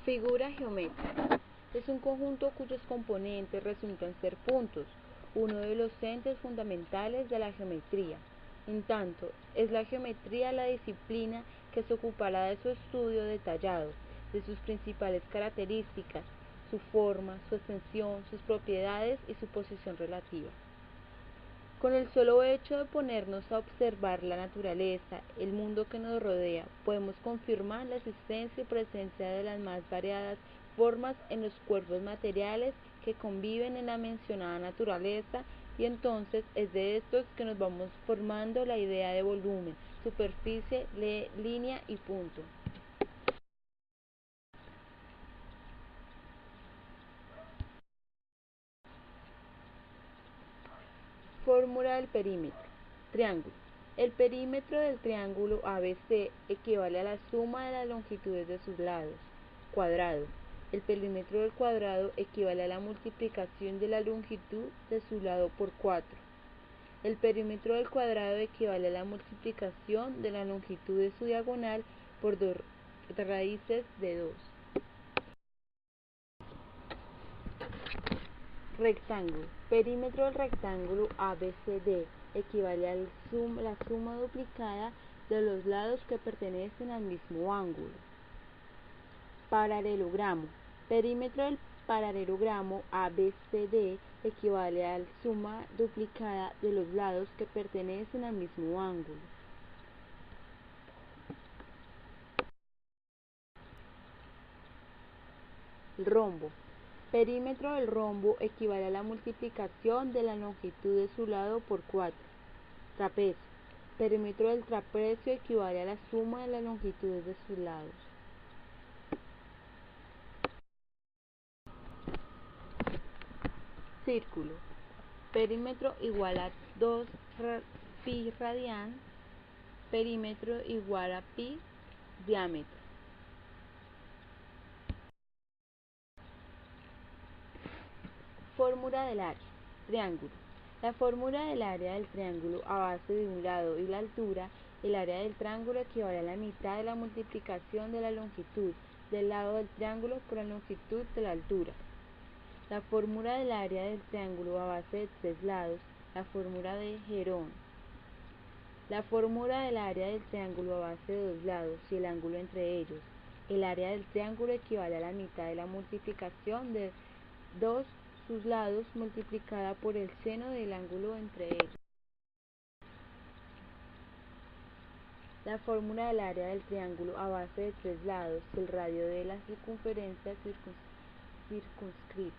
Figura geométrica. Es un conjunto cuyos componentes resultan ser puntos, uno de los entes fundamentales de la geometría. En tanto, es la geometría la disciplina que se ocupará de su estudio detallado, de sus principales características, su forma, su extensión, sus propiedades y su posición relativa. Con el solo hecho de ponernos a observar la naturaleza, el mundo que nos rodea, podemos confirmar la existencia y presencia de las más variadas formas en los cuerpos materiales que conviven en la mencionada naturaleza, y entonces es de estos que nos vamos formando la idea de volumen, superficie, línea y punto. Fórmula del perímetro. Triángulo. El perímetro del triángulo ABC equivale a la suma de las longitudes de sus lados. Cuadrado. El perímetro del cuadrado equivale a la multiplicación de la longitud de su lado por 4. El perímetro del cuadrado equivale a la multiplicación de la longitud de su diagonal por 2 raíces de 2. Rectángulo. Perímetro del rectángulo ABCD equivale a la suma duplicada de los lados que pertenecen al mismo ángulo. Paralelogramo. Perímetro del paralelogramo ABCD equivale a la suma duplicada de los lados que pertenecen al mismo ángulo. Rombo. Perímetro del rombo equivale a la multiplicación de la longitud de su lado por 4. Trapecio. Perímetro del trapecio equivale a la suma de las longitudes de sus lados. Círculo. Perímetro igual a 2 pi radian. Perímetro igual a pi diámetro. Fórmula del área. Triángulo. La fórmula del área del triángulo a base de un lado y la altura. El área del triángulo equivale a la mitad de la multiplicación de la longitud del lado del triángulo por la longitud de la altura. La fórmula del área del triángulo a base de 3 lados. La fórmula de Herón. La fórmula del área del triángulo a base de 2 lados y el ángulo entre ellos. El área del triángulo equivale a la mitad de la multiplicación de 2 sus lados multiplicada por el seno del ángulo entre ellos. La fórmula del área del triángulo a base de 3 lados y el radio de la circunferencia circunscrita.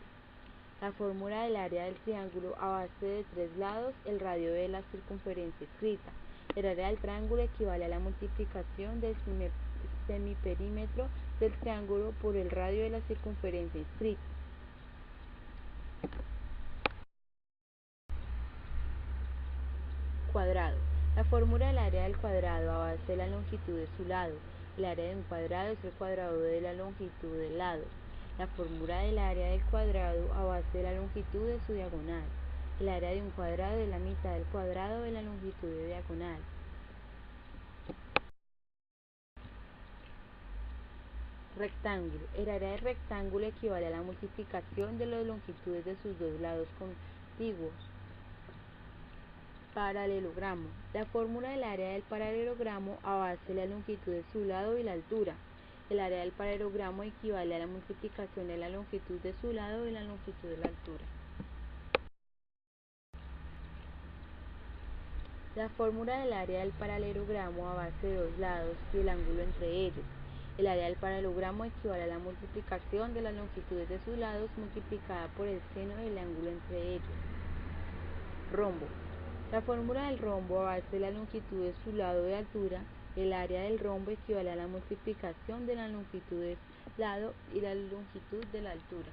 La fórmula del área del triángulo a base de 3 lados, el radio de la circunferencia escrita. El área del triángulo equivale a la multiplicación del semiperímetro del triángulo por el radio de la circunferencia inscrita. Cuadrado. La fórmula del área del cuadrado a base de la longitud de su lado. El área de un cuadrado es el cuadrado de la longitud del lado. La fórmula del área del cuadrado a base de la longitud de su diagonal. El área de un cuadrado es la mitad del cuadrado de la longitud de diagonal. Rectángulo. El área del rectángulo equivale a la multiplicación de las longitudes de sus dos lados contiguos. Paralelogramo. La fórmula del área del paralelogramo a base de la longitud de su lado y la altura. El área del paralelogramo equivale a la multiplicación de la longitud de su lado y la longitud de la altura. La fórmula del área del paralelogramo a base de 2 lados y el ángulo entre ellos. El área del paralelogramo equivale a la multiplicación de las longitudes de sus lados multiplicada por el seno del ángulo entre ellos. Rombo. La fórmula del rombo a base de la longitud de su lado de altura. El área del rombo equivale a la multiplicación de la longitud del lado y la longitud de la altura.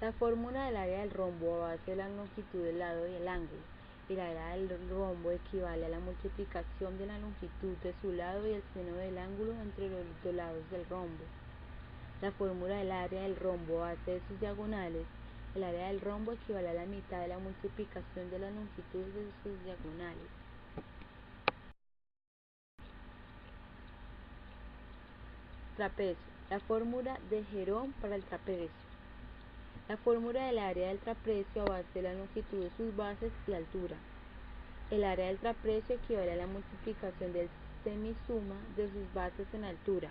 La fórmula del área del rombo a base de la longitud del lado y el ángulo. El área del rombo equivale a la multiplicación de la longitud de su lado y el seno del ángulo entre los dos lados del rombo. La fórmula del área del rombo a base de sus diagonales. El área del rombo equivale a la mitad de la multiplicación de la longitud de sus diagonales. Trapecio. La fórmula de Jerome para el trapecio. La fórmula del área del trapecio a base de la longitud de sus bases y altura. El área del trapecio equivale a la multiplicación del semisuma de sus bases en altura.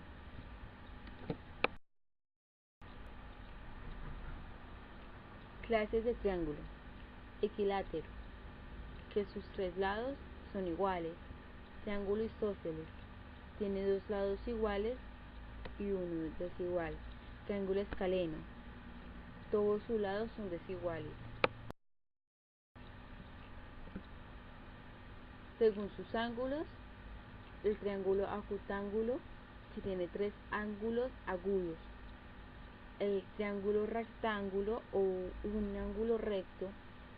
Clases de triángulo. Equilátero, que sus tres lados son iguales. Triángulo isósceles, tiene dos lados iguales y uno desigual. Triángulo escaleno, todos sus lados son desiguales. Según sus ángulos, el triángulo acutángulo, que tiene tres ángulos agudos. El triángulo rectángulo o un ángulo recto,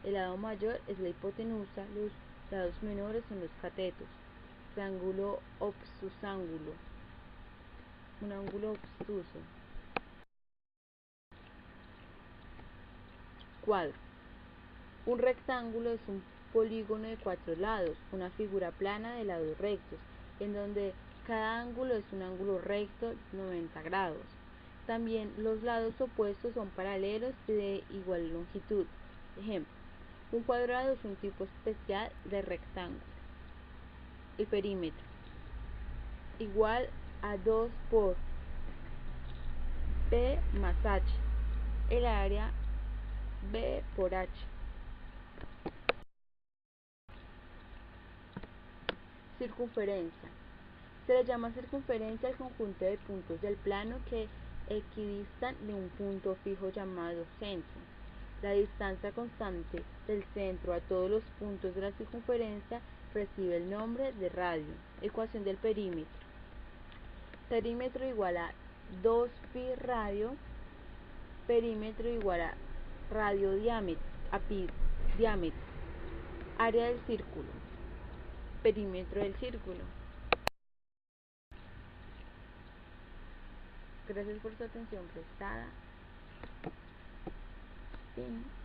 el lado mayor es la hipotenusa, los lados menores son los catetos. Triángulo obtusángulo, un ángulo obtuso. Cuadro. Un rectángulo es un polígono de cuatro lados, una figura plana de lados rectos, en donde cada ángulo es un ángulo recto 90 grados. También los lados opuestos son paralelos y de igual longitud. Ejemplo, un cuadrado es un tipo especial de rectángulo. El perímetro, igual a 2 por P más H. El área, B por H. Circunferencia. Se le llama circunferencia al conjunto de puntos del plano que equidistan de un punto fijo llamado centro. La distancia constante del centro a todos los puntos de la circunferencia recibe el nombre de radio. Ecuación del perímetro. Perímetro igual a 2pi radio. Perímetro igual a radio diámetro, a pi diámetro. Área del círculo. Perímetro del círculo. Gracias por su atención prestada. Fin.